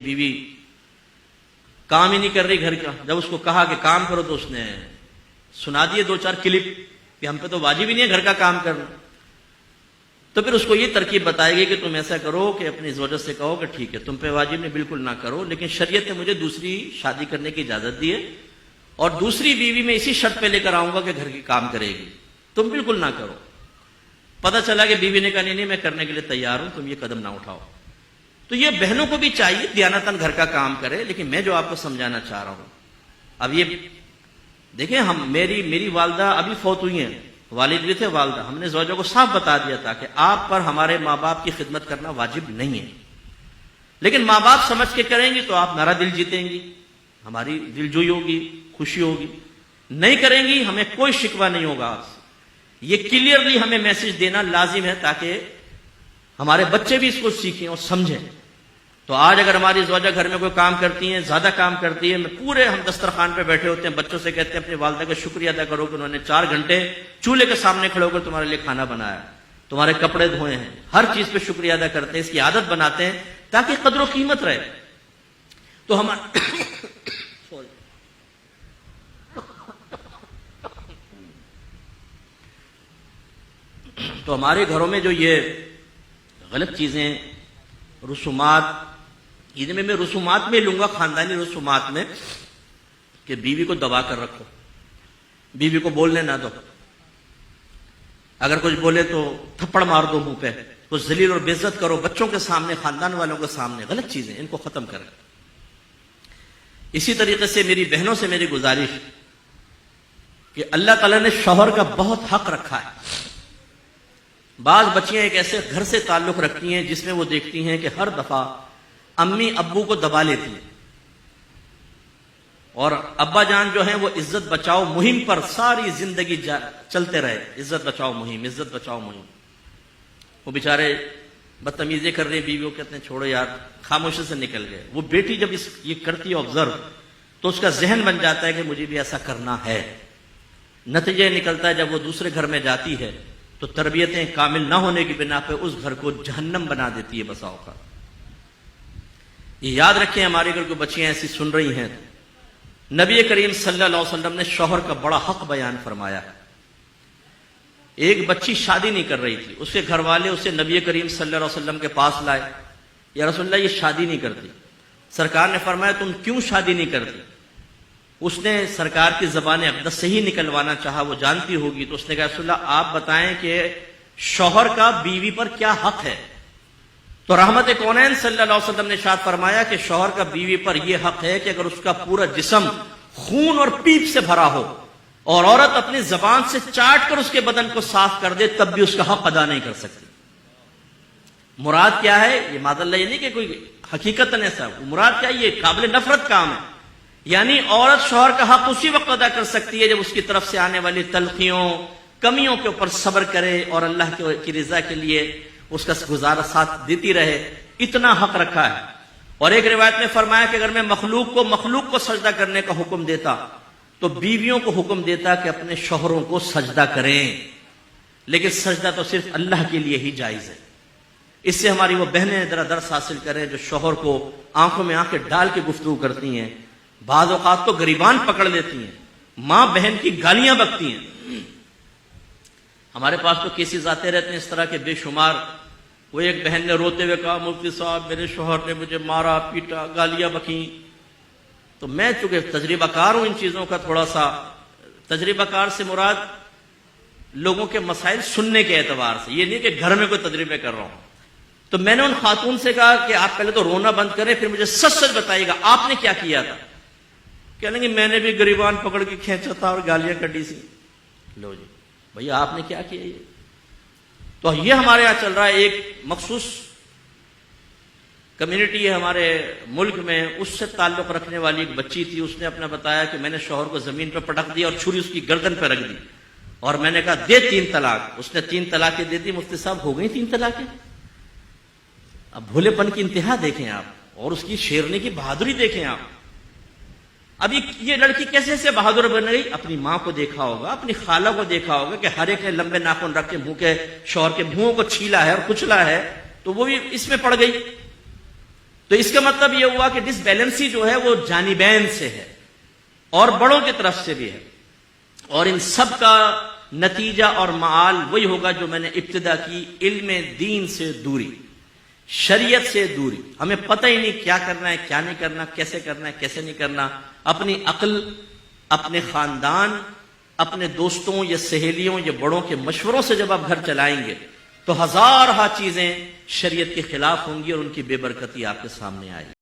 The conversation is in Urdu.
بیوی کام ہی نہیں کر رہی گھر کا. جب اس کو کہا کہ کام کرو تو اس نے سنا دیے دو چار کلپ کہ ہم پہ تو واجب ہی نہیں ہے گھر کا کام کرنا. تو پھر اس کو یہ ترکیب بتائے گی کہ تم ایسا کرو کہ اپنی زوجہ سے کہو کہ ٹھیک ہے تم پہ واجب نہیں بالکل نہ کرو، لیکن شریعت نے مجھے دوسری شادی کرنے کی اجازت دی ہے اور دوسری بیوی میں اسی شرط پہ لے کر آؤں گا کہ گھر کی کام کرے گی، تم بالکل نہ کرو. پتہ چلا کہ بیوی نے کہا نہیں میں کرنے کے لیے تیار ہوں، تم یہ قدم نہ اٹھاؤ. تو یہ بہنوں کو بھی چاہیے دیانتاً گھر کا کام کرے. لیکن میں جو آپ کو سمجھانا چاہ رہا ہوں، اب یہ دیکھیں میری والدہ ابھی فوت ہوئی ہیں، والد بھی تھے والدہ. ہم نے زوجہ کو صاف بتا دیا تھا کہ آپ پر ہمارے ماں باپ کی خدمت کرنا واجب نہیں ہے، لیکن ماں باپ سمجھ کے کریں گی تو آپ میرا دل جیتیں گی، ہماری دل جوئی ہوگی، خوشی ہوگی. نہیں کریں گی ہمیں کوئی شکوہ نہیں ہوگا آپ سے. یہ کلیئرلی ہمیں میسج دینا لازم ہے تاکہ ہمارے بچے بھی اس کو سیکھیں اور سمجھیں. تو آج اگر ہماری زوجہ گھر میں کوئی کام کرتی ہیں، زیادہ کام کرتی ہے، ہم دسترخوان پہ بیٹھے ہوتے ہیں، بچوں سے کہتے ہیں اپنی والدہ کا شکریہ ادا کرو کہ انہوں نے 4 گھنٹے چولہے کے سامنے کھڑے ہو کر تمہارے لیے کھانا بنایا، تمہارے کپڑے دھوئے ہیں، ہر چیز پہ شکریہ ادا کرتے ہیں، اس کی عادت بناتے ہیں تاکہ قدر و قیمت رہے. تو ہمارے گھروں میں جو یہ غلط چیزیں رسومات، میں رسومات میں لوں گا، خاندانی رسومات میں، کہ بیوی کو دبا کر رکھو، بیوی کو بولنے نہ دو، اگر کچھ بولے تو تھپڑ مار دو منہ پہ، کچھ ذلیل اور بے عزت کرو بچوں کے سامنے، خاندان والوں کے سامنے. غلط چیزیں ان کو ختم کریں. اسی طریقے سے میری بہنوں سے میری گزارش کہ اللہ تعالیٰ نے شوہر کا بہت حق رکھا ہے. بعض بچیاں ایک ایسے گھر سے تعلق رکھتی ہیں جس میں وہ دیکھتی ہیں کہ ہر دفعہ امی ابو کو دبا لیتی ہیں، اور ابا جان جو ہیں وہ عزت بچاؤ مہم پر ساری زندگی چلتے رہے. عزت بچاؤ مہم، عزت بچاؤ مہم. وہ بیچارے بدتمیزی کر رہے ہیں، بیویوں کہتے ہیں چھوڑو یار، خاموشی سے نکل گئے. وہ بیٹی جب یہ کرتی ہے آبزرو تو اس کا ذہن بن جاتا ہے کہ مجھے بھی ایسا کرنا ہے. نتیجہ نکلتا ہے جب وہ دوسرے گھر میں جاتی ہے تو تربیتیں کامل نہ ہونے کی بنا پہ اس گھر کو جہنم بنا دیتی ہے بسا اوقات. یہ یاد رکھیں ہمارے گھر کو بچیاں ایسی سن رہی ہیں، نبی کریم صلی اللہ علیہ وسلم نے شوہر کا بڑا حق بیان فرمایا. ایک بچی شادی نہیں کر رہی تھی، اس کے گھر والے اسے نبی کریم صلی اللہ علیہ وسلم کے پاس لائے. یا رسول اللہ یہ شادی نہیں کرتی. سرکار نے فرمایا تم کیوں شادی نہیں کرتی؟ اس نے سرکار کی زبان اقدس سے ہی نکلوانا چاہا، وہ جانتی ہوگی. تو اس نے کہا رسول اللہ آپ بتائیں کہ شوہر کا بیوی پر کیا حق ہے؟ تو رحمت کونین صلی اللہ علیہ وسلم نے ارشاد فرمایا کہ شوہر کا بیوی پر یہ حق ہے کہ اگر اس کا پورا جسم خون اور پیپ سے بھرا ہو اور عورت اپنی زبان سے چاٹ کر اس کے بدن کو صاف کر دے تب بھی اس کا حق ادا نہیں کر سکتی. مراد کیا ہے؟ یہ معاذ اللہ یہ نہیں کہ کوئی حقیقت ایسا، مراد کیا؟ یہ قابل نفرت کام ہے. یعنی عورت شوہر کا حق اسی وقت ادا کر سکتی ہے جب اس کی طرف سے آنے والی تلخیوں کمیوں کے اوپر صبر کرے اور اللہ کی رضا کے لیے اس کا گزارا ساتھ دیتی رہے. اتنا حق رکھا ہے. اور ایک روایت میں فرمایا کہ اگر میں مخلوق کو سجدہ کرنے کا حکم دیتا تو بیویوں کو حکم دیتا کہ اپنے شوہروں کو سجدہ کریں، لیکن سجدہ تو صرف اللہ کے لیے ہی جائز ہے. اس سے ہماری وہ بہنیں ذرا درس حاصل کریں جو شوہر کو آنکھوں میں آنکھیں ڈال کے گفتگو کرتی ہیں، بعض اوقات تو گریبان پکڑ لیتی ہیں، ماں بہن کی گالیاں بکتی ہیں. ہمارے پاس تو کیسز آتے رہتے ہیں اس طرح کے بے شمار. وہ ایک بہن نے روتے ہوئے کہا مفتی صاحب میرے شوہر نے مجھے مارا پیٹا گالیاں بکیں. تو میں چونکہ تجربہ کار ہوں ان چیزوں کا، تھوڑا سا تجربہ کار سے مراد لوگوں کے مسائل سننے کے اعتبار سے، یہ نہیں کہ گھر میں کوئی تجربے کر رہا ہوں. تو میں نے ان خاتون سے کہا کہ آپ پہلے تو رونا بند کریں، پھر مجھے سچ سچ بتائیے گا آپ نے کیا کیا تھا. کہنے کہ میں نے بھی گریبان پکڑ کے کھینچا تھا اور گالیاں کٹی سی. لو جی بھیا آپ نے کیا کیا؟ یہ تو یہ ہمارے یہاں چل رہا ہے. ایک مخصوص کمیونٹی ہے ہمارے ملک میں، اس سے تعلق رکھنے والی ایک بچی تھی. اس نے اپنا بتایا کہ میں نے شوہر کو زمین پہ پٹک دیا اور چھری اس کی گردن پہ رکھ دی اور میں نے کہا دے 3 طلاق. اس نے 3 طلاقیں دے دی. مفتی صاحب ہو گئی 3 طلاقیں. اب بھولے پن کی انتہا دیکھیں آپ، اور اس کی شیرنی کی بہادری دیکھیں آپ. اب یہ لڑکی کیسے سے بہادر بن گئی؟ اپنی ماں کو دیکھا ہوگا، اپنی خالہ کو دیکھا ہوگا کہ ہر ایک نے لمبے ناخن رکھ کے منہ کے شوہر کے منہوں کو چھیلا ہے اور کچلا ہے، تو وہ بھی اس میں پڑ گئی. تو اس کا مطلب یہ ہوا کہ ڈس بیلنسی جو ہے وہ جانبین سے ہے اور بڑوں کی طرف سے بھی ہے، اور ان سب کا نتیجہ اور معال وہی ہوگا جو میں نے ابتدا کی، علم دین سے دوری، شریعت سے دوری۔ ہمیں پتہ ہی نہیں کیا کرنا ہے، کیا نہیں کرنا، کیسے کرنا ہے، کیسے نہیں کرنا۔ اپنی عقل، اپنے خاندان، اپنے دوستوں یا سہیلیوں یا بڑوں کے مشوروں سے جب آپ گھر چلائیں گے تو ہزارہا چیزیں شریعت کے خلاف ہوں گی اور ان کی بے برکتی آپ کے سامنے آئے گی۔